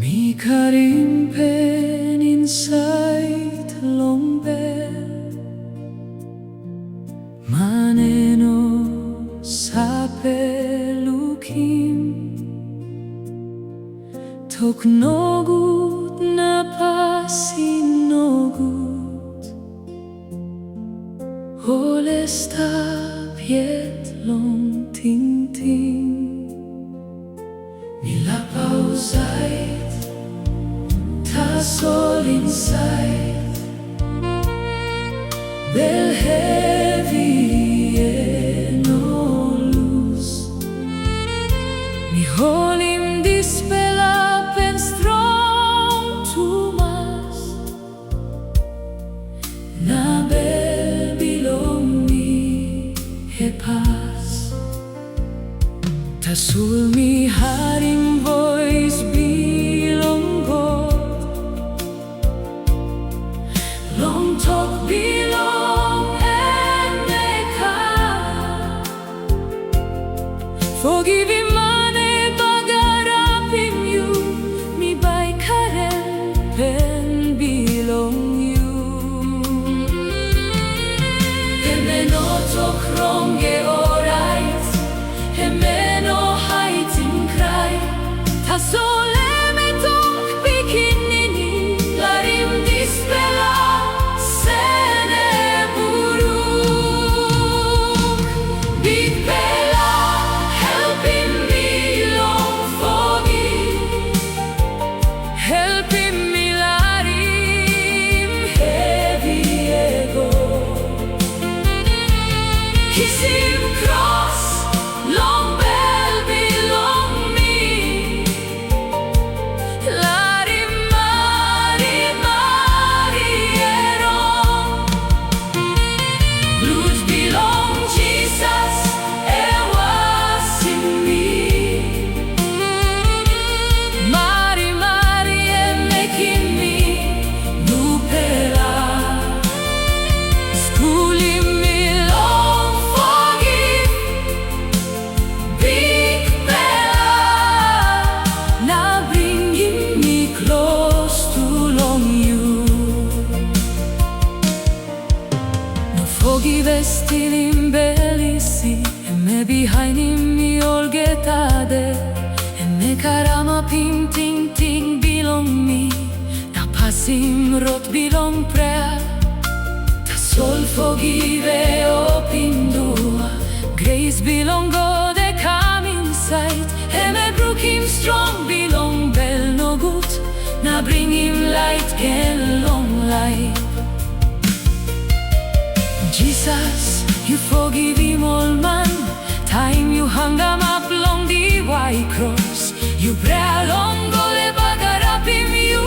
Mi karim pen inside long bell maneno sa pelukim tok nogut na pasinogut holesta piet long ting ting Nilapaw sight, tasol inside, bel heavy and no loose. Mi holim dispel up and strong to mass. Na bel bilong mi hepas. Tasul mi haring voice bilong God. Long talk bilong and meka. Forgive him mane bagarapim you. Mi bay karen pen bilong you. Hemeno talk wrong alright. Hemeno heighten cry. Tasole tok bikinini larim dispela sene buruk big bella helping me long forgive helping me larim heavy ego kissing cross long bell belong me larim mari mari erong blood belong Jesus ewasim me mari mari making me nupela schooling me long forgive big bella now bringing me close to long you no forgive still in belisi and me behind him me all get ade and me karama pim ting ting belong me ta passim rot belong prayer ta sol forgive open door grace belong God they come inside and me brook him strong belong bell no good now bring him light can long light Jesus you forgive him all man time you hung him up long the white cross you pray long go le bagarap him you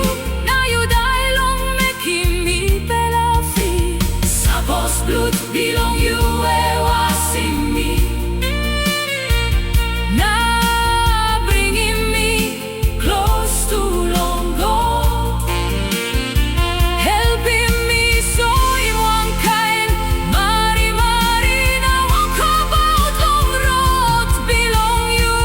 now you die long make him me bella free sabos blood belong you ewasim me now bringing me close to long God helping me so in one kind mari mari now walk about long road belong you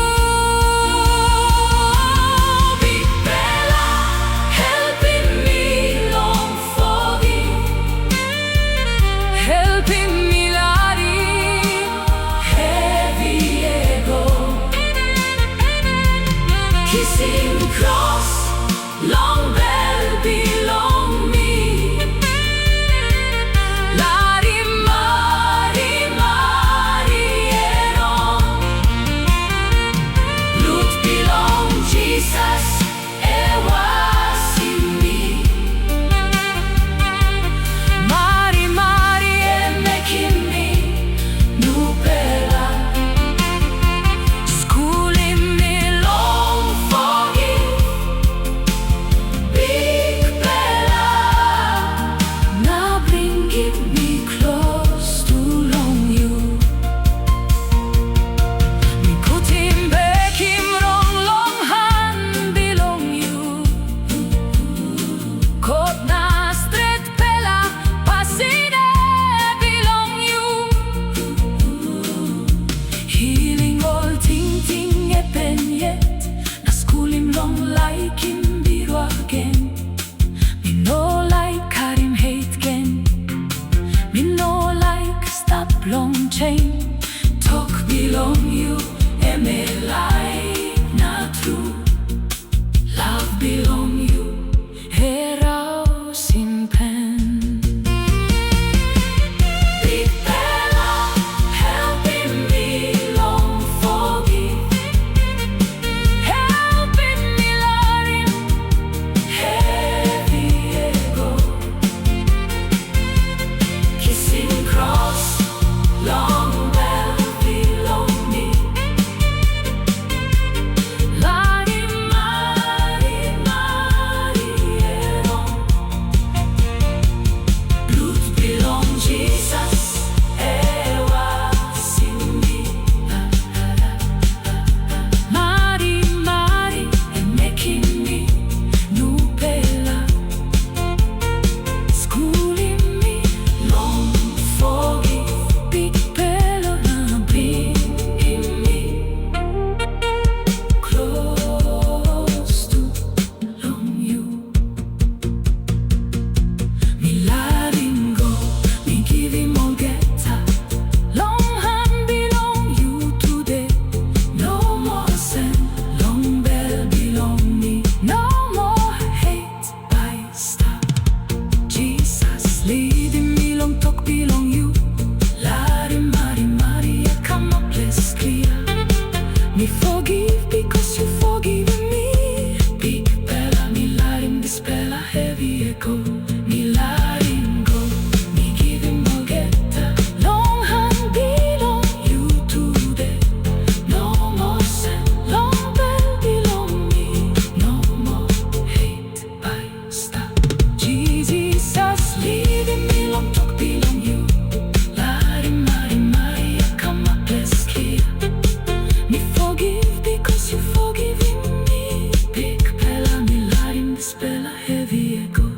bela e viego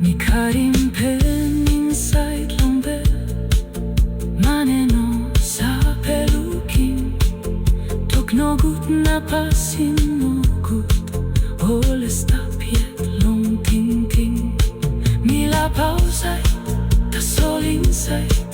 mi karim pen inside lombe maneno sa pelukin toknogut na pasin mogut oles tapiet long ting ting mila pausai ta solinsai